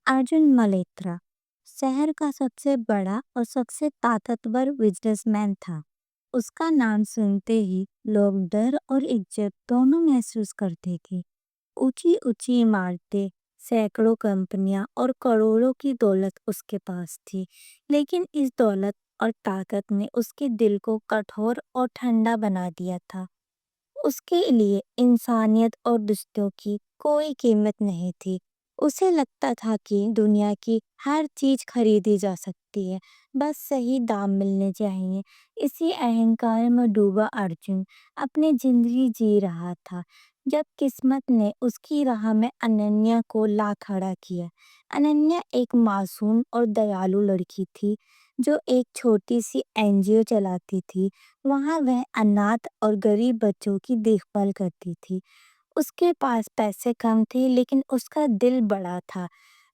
अर्जुन मल्होत्रा शहर का सबसे बड़ा और सबसे ताकतवर बिजनेसमैन था। उसका नाम सुनते ही लोग डर और इज्जत दोनों महसूस करते थे। ऊंची ऊंची इमारतें, सैकड़ों कंपनियां और करोड़ों की दौलत उसके पास थी। लेकिन इस दौलत और ताकत ने उसके दिल को कठोर और ठंडा बना दिया था। उसके लिए इंसानियत और रिश्तों की कोई कीमत नहीं थी। उसे लगता था कि दुनिया की हर चीज खरीदी जा सकती है, बस सही दाम मिलने चाहिए। इसी अहंकार में डूबा अर्जुन अपनी जिंदगी जी रहा था, जब किस्मत ने उसकी राह में अनन्या को ला खड़ा किया। अनन्या एक मासूम और दयालु लड़की थी, जो एक छोटी सी एनजीओ चलाती थी। वहाँ वह अनाथ और गरीब बच्चों की देखभाल करती थी। उसके पास पैसे कम थे, लेकिन उसका दिल बड़ा था।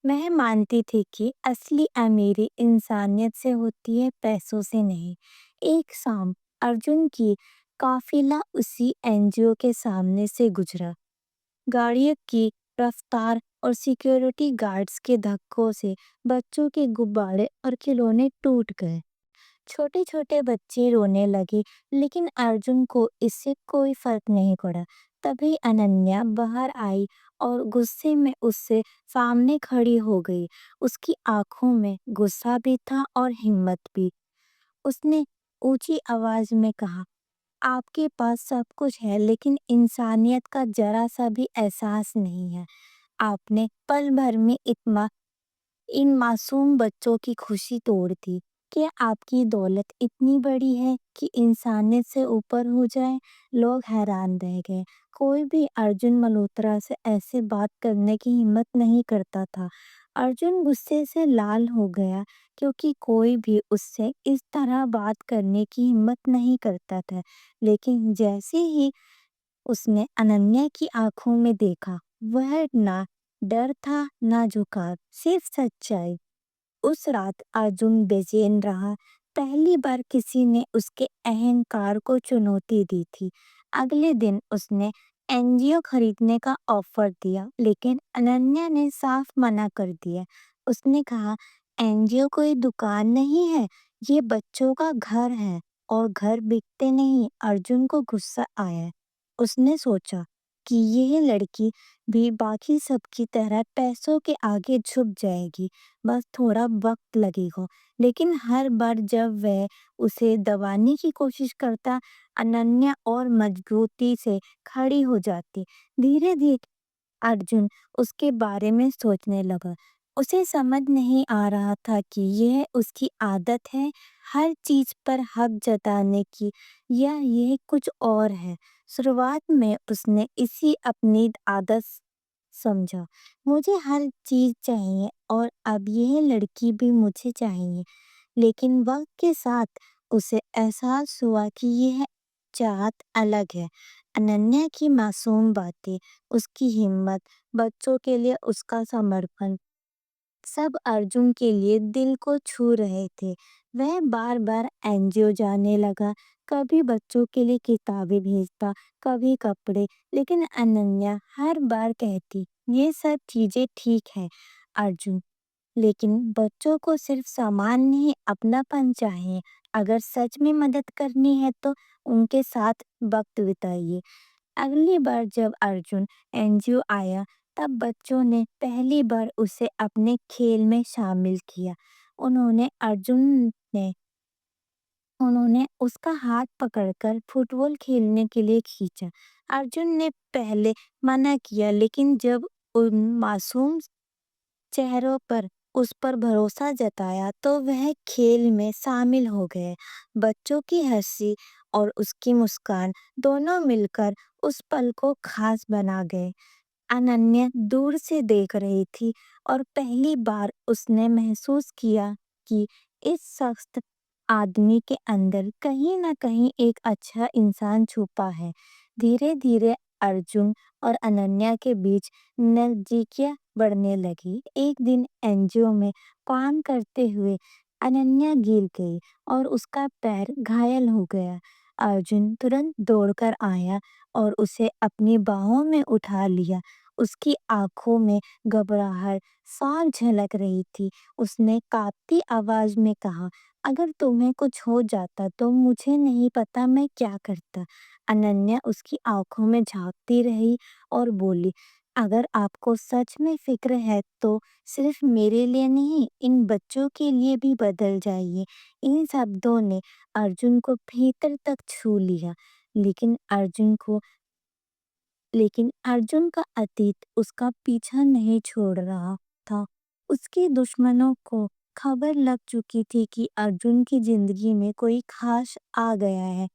वह मानती थी कि असली अमीरी इंसानियत से होती है, पैसों से नहीं। एक शाम अर्जुन की काफिला उसी एनजीओ के सामने से गुजरा। गाड़ियों की रफ्तार और सिक्योरिटी गार्ड्स के धक्कों से बच्चों के गुब्बारे और खिलौने टूट गए। छोटे छोटे बच्चे रोने लगे, लेकिन अर्जुन को इससे कोई फर्क नहीं पड़ा। तभी अनन्या बाहर आई और गुस्से में उससे सामने खड़ी हो गई। उसकी आंखों में गुस्सा भी था और हिम्मत भी। उसने ऊंची आवाज में कहा, आपके पास सब कुछ है, लेकिन इंसानियत का जरा सा भी एहसास नहीं है। आपने पल भर में इतना इन मासूम बच्चों की खुशी तोड़ दी। क्या आपकी दौलत इतनी बड़ी है कि इंसानियत से ऊपर हो जाए? लोग हैरान रह गए। कोई भी अर्जुन मल्होत्रा से ऐसे बात करने की हिम्मत नहीं करता था। अर्जुन गुस्से से लाल हो गया, क्योंकि कोई भी उससे इस तरह बात करने की हिम्मत नहीं करता था। लेकिन जैसे ही उसने अनन्या की आंखों में देखा, वह ना डर था ना झुकाव, सिर्फ सच्चाई। उस रात अर्जुन बेचैन रहा। पहली बार किसी ने उसके अहंकार को चुनौती दी थी। अगले दिन उसने एनजीओ खरीदने का ऑफर दिया, लेकिन अनन्या ने साफ मना कर दिया। उसने कहा, एनजीओ कोई दुकान नहीं है, ये बच्चों का घर है, और घर बिकते नहीं। अर्जुन को गुस्सा आया। उसने सोचा कि यह लड़की भी बाकी सबकी तरह पैसों के आगे झुक जाएगी, बस थोड़ा वक्त लगेगा। लेकिन हर बार जब वह उसे दबाने की कोशिश करता, अनन्या और मजबूती से खड़ी हो जाती। धीरे धीरे अर्जुन उसके बारे में सोचने लगा। उसे समझ नहीं आ रहा था कि यह उसकी आदत है, हर चीज पर हक जताने की, या यह कुछ और है। शुरुआत में उसने इसी अपनी आदत समझा, मुझे हर चीज चाहिए और अब यह लड़की भी मुझे चाहिए। लेकिन वक्त के साथ उसे एहसास हुआ कि यह चाहत अलग है। अनन्या की मासूम बातें, उसकी हिम्मत, बच्चों के लिए उसका समर्पण, सब अर्जुन के लिए दिल को छू रहे थे। वह बार बार एनजीओ जाने लगा, कभी बच्चों के लिए किताबें भेजता, कभी कपड़े। लेकिन अनन्या हर बार कहती, ये सब चीजें ठीक है अर्जुन, लेकिन बच्चों को सिर्फ सामान नहीं, अपनापन चाहिए। अगर सच में मदद करनी है तो उनके साथ वक्त बिताइए। अगली बार जब अर्जुन एनजीओ आया, तब बच्चों ने पहली बार उसे अपने खेल में शामिल किया। उन्होंने अर्जुन ने उन्होंने उसका हाथ पकड़कर फुटबॉल खेलने के लिए खींचा। अर्जुन ने पहले मना किया, लेकिन जब उन मासूम चेहरों पर उस पर भरोसा जताया, तो वह खेल में शामिल हो गए। बच्चों की हंसी और उसकी मुस्कान दोनों मिलकर उस पल को खास बना गए। अनन्या दूर से देख रही थी, और पहली बार उसने महसूस किया कि इस सख्त आदमी के अंदर कहीं ना कहीं एक अच्छा इंसान छुपा है। धीरे धीरे अर्जुन और अनन्या के बीच नजदीकियां बढ़ने लगी। एक दिन एनजीओ में काम करते हुए अनन्या गिर गई और उसका पैर घायल हो गया। अर्जुन तुरंत दौड़कर आया और उसे अपनी बाहों में उठा लिया। उसकी आंखों में घबराहट साफ झलक रही थी। उसने कांपती आवाज में कहा, अगर तुम्हें कुछ हो जाता तो मुझे नहीं पता मैं क्या करता। अनन्या उसकी आंखों में झांकती रही और बोली, अगर आपको सच में फिक्र है तो सिर्फ मेरे लिए नहीं, इन बच्चों के लिए भी बदल जाइए। इन शब्दों ने अर्जुन को भीतर तक छू लिया। लेकिन अर्जुन को लेकिन अर्जुन का अतीत उसका पीछा नहीं छोड़ रहा था। उसके दुश्मनों को खबर लग चुकी थी कि अर्जुन की जिंदगी में कोई खास आ गया है।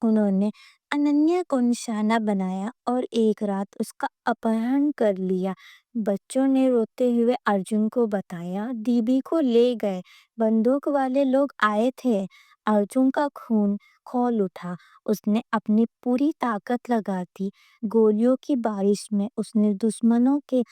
उन्होंने अनन्या को निशाना बनाया और एक रात उसका अपहरण कर लिया। बच्चों ने रोते हुए अर्जुन को बताया, दीदी को ले गए, बंदूक वाले लोग आए थे। अर्जुन का खून खौल उठा। उसने अपनी पूरी ताकत लगा दी। गोलियों की बारिश में उसने दुश्मनों के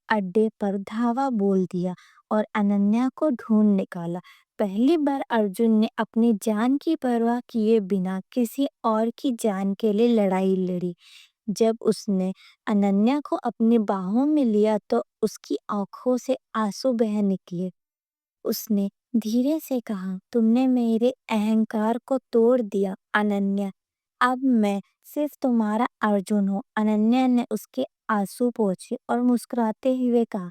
अड्डे पर धावा बोल दिया और अनन्या को ढूंढ निकाला। पहली बार अर्जुन ने अपनी जान की परवाह किए बिना किसी और की जान के लिए लड़ाई लड़ी। जब उसने अनन्या को अपनी बाहों में लिया तो उसकी आंखों से आंसू बह निकले। उसने धीरे से कहा, तुमने मेरे अहंकार को तोड़ दिया अनन्या। अब मैं सिर्फ तुम्हारा अर्जुन हूँ। अनन्या ने उसके आंसू पोंछे और मुस्कुराते हुए कहा,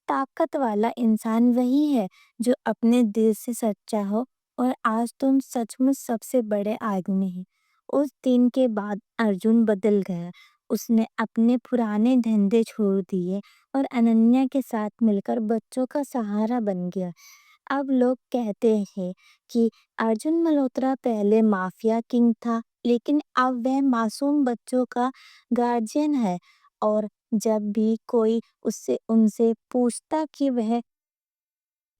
ताकत वाला इंसान वही है जो अपने दिल से सच्चा हो, और आज तुम सचमुच सबसे बड़े आदमी हैं। उस दिन के बाद अर्जुन बदल गया। उसने अपने पुराने धंधे छोड़ दिए और अनन्या के साथ मिलकर बच्चों का सहारा बन गया। अब लोग कहते हैं कि अर्जुन मल्होत्रा पहले माफिया किंग था, लेकिन अब वह मासूम बच्चों का गार्जियन है। और जब भी कोई उससे उनसे पूछता कि वह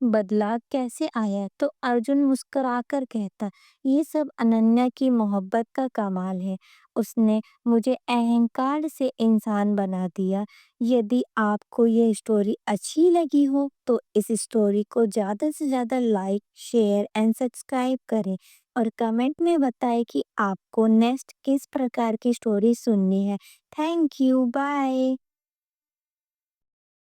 बदला कैसे आया, तो अर्जुन मुस्कुराकर कहता, ये सब अनन्या की मोहब्बत का कमाल है। उसने मुझे अहंकार से इंसान बना दिया। यदि आपको ये स्टोरी अच्छी लगी हो तो इस स्टोरी को ज़्यादा से ज़्यादा लाइक, शेयर एंड सब्सक्राइब करें और कमेंट में बताएं कि आपको नेक्स्ट किस प्रकार की स्टोरी सुननी है। Thank you, bye.